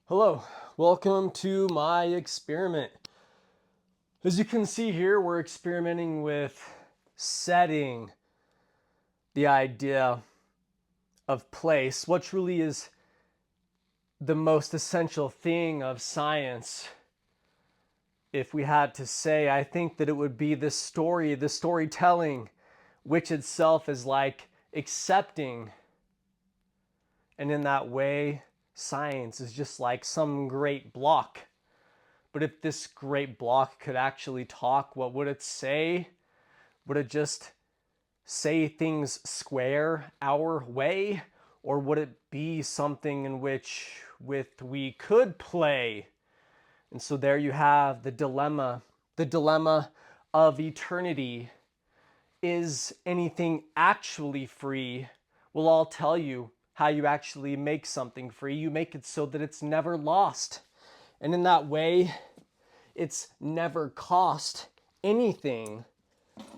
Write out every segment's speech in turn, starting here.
Hello, welcome to my experiment. As you can see here, we're experimenting with setting the idea of place, what truly is the most essential thing of science. If we had to say, I think that it would be the storytelling, which itself is like accepting. And in that way, science is just like some great block. But if this great block could actually talk, what would it say? Would it just say things square our way? Or would it be something in which with we could play? And so there you have the dilemma of eternity. Is anything actually free? We'll all tell you how you actually make something free. You make it so that it's never lost. And in that way, it's never cost anything.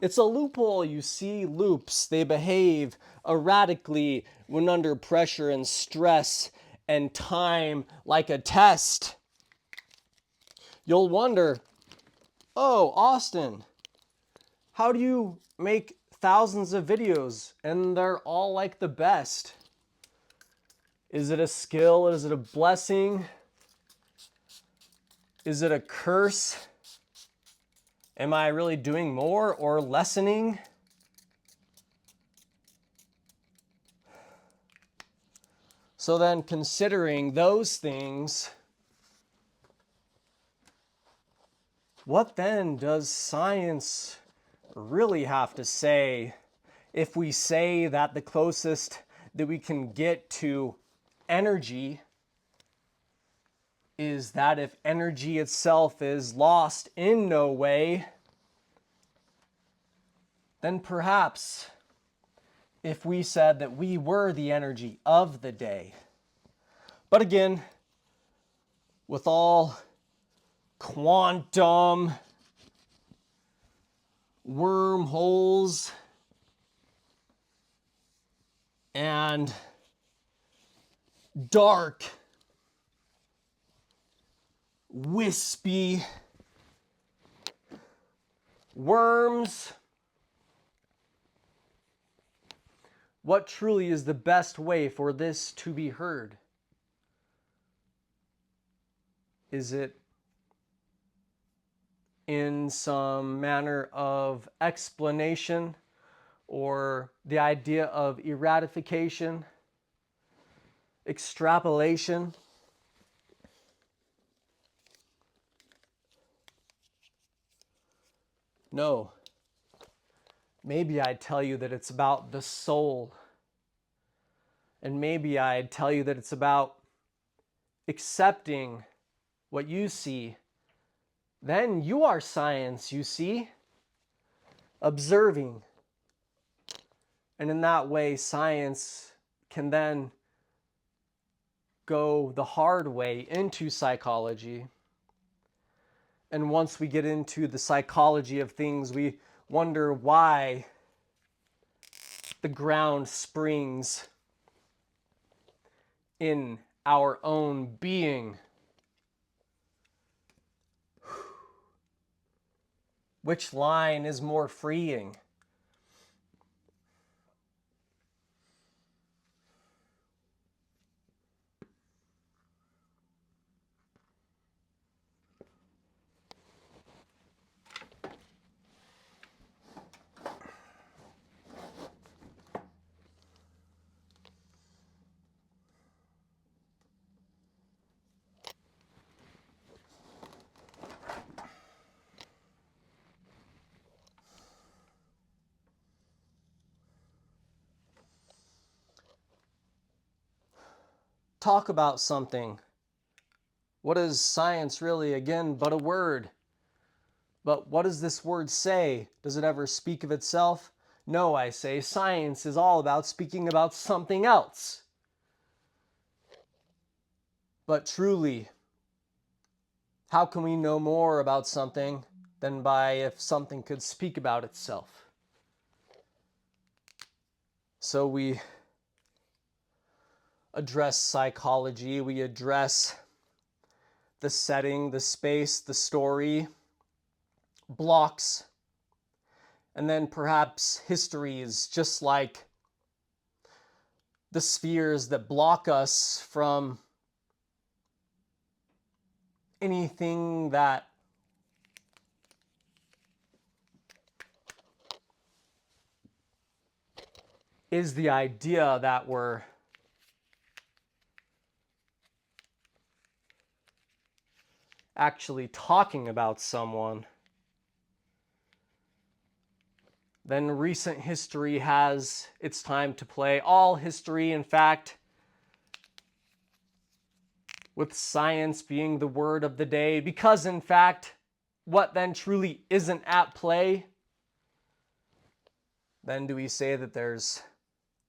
It's a loophole. You see loops. They behave erratically when under pressure and stress and time like a test. You'll wonder, oh, Austin, how do you make thousands of videos and they're all like the best? Is it a skill? Is it a blessing? Is it a curse? Am I really doing more or lessening? So then, considering those things, what then does science really have to say if we say that the closest that we can get to energy is that if energy itself is lost in no way, then perhaps if we said that we were the energy of the day. But again, with all quantum wormholes and dark, wispy worms, what truly is the best way for this to be heard? Is it in some manner of explanation or the idea of erratification, extrapolation? No. Maybe I'd tell you that it's about the soul. And maybe I'd tell you that it's about accepting what you see. Then you are science, you see, observing. And in that way, science can then go the hard way into psychology. And once we get into the psychology of things, we wonder why the ground springs in our own being. Which line is more freeing? Talk about something. What is science really? Again, but a word. But what does this word say? Does it ever speak of itself? No, I say, science is all about speaking about something else. But truly, how can we know more about something than by if something could speak about itself? So we address psychology, we address the setting, the space, the story, blocks, and then perhaps history is just like the spheres that block us from anything that is the idea that we're actually talking about someone. Then recent history has its time to play. All history, in fact, with science being the word of the day, because in fact, what then truly isn't at play? Then do we say that there's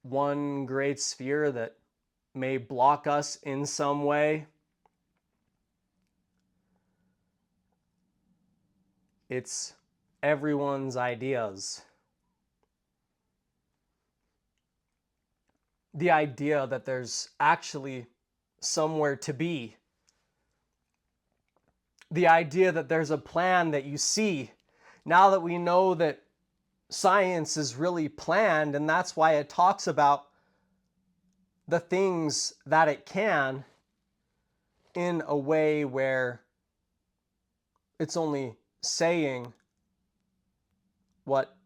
one great sphere that may block us in some way? It's everyone's ideas. The idea that there's actually somewhere to be. The idea that there's a plan that you see. Now that we know that science is really planned, and that's why it talks about the things that it can in a way where it's only saying what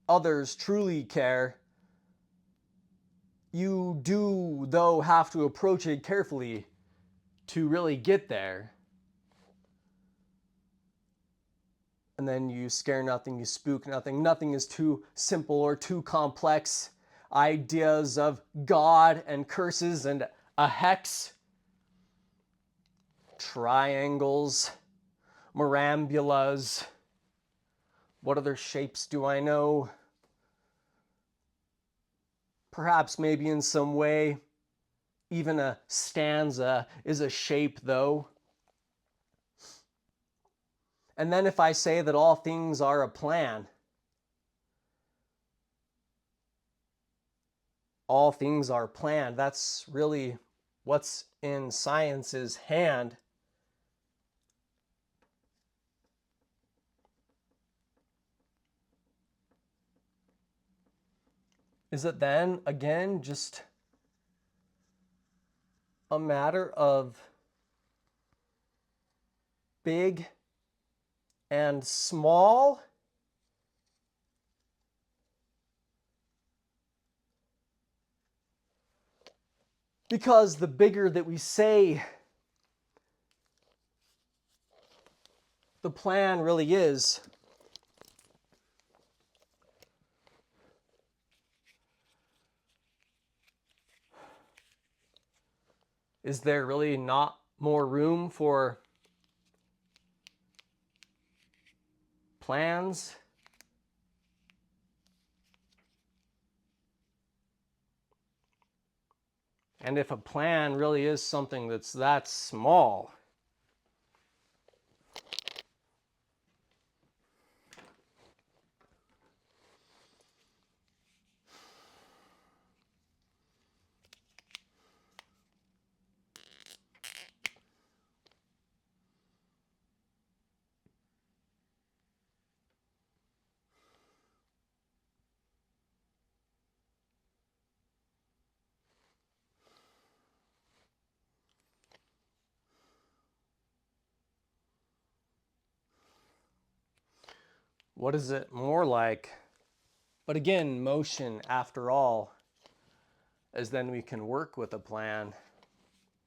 others truly care. You do, though, have to approach it carefully to really get there. And then you scare nothing, you spook nothing. Nothing is too simple or too complex. Ideas of God and curses and a hex, triangles, marambulas. What other shapes do I know? Perhaps maybe in some way, even a stanza is a shape, though. And then if I say that all things are a plan, all things are planned, that's really what's in science's hand. Is it then, again, just a matter of big and small? Because the bigger that we say the plan really is, is there really not more room for plans? And if a plan really is something that's that small, what is it more like? But again, motion after all, as then we can work with a plan,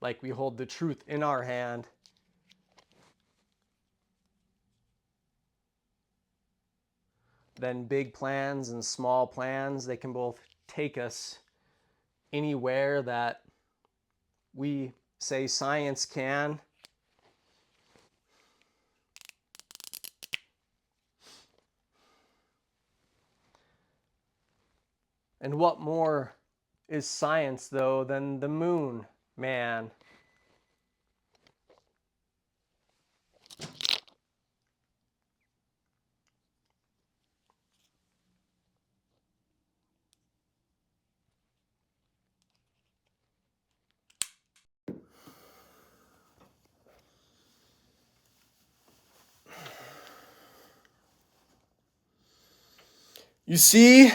like we hold the truth in our hand. Then big plans and small plans, they can both take us anywhere that we say science can. And what more is science, though, than the moon, man? You see,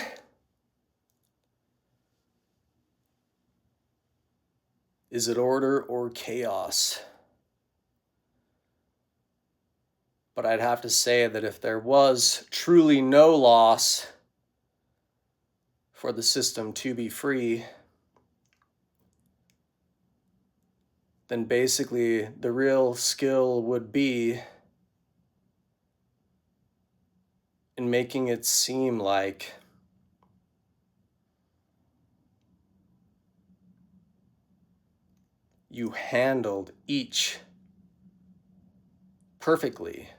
is it order or chaos? But I'd have to say that if there was truly no loss for the system to be free, then basically the real skill would be in making it seem like you handled each perfectly.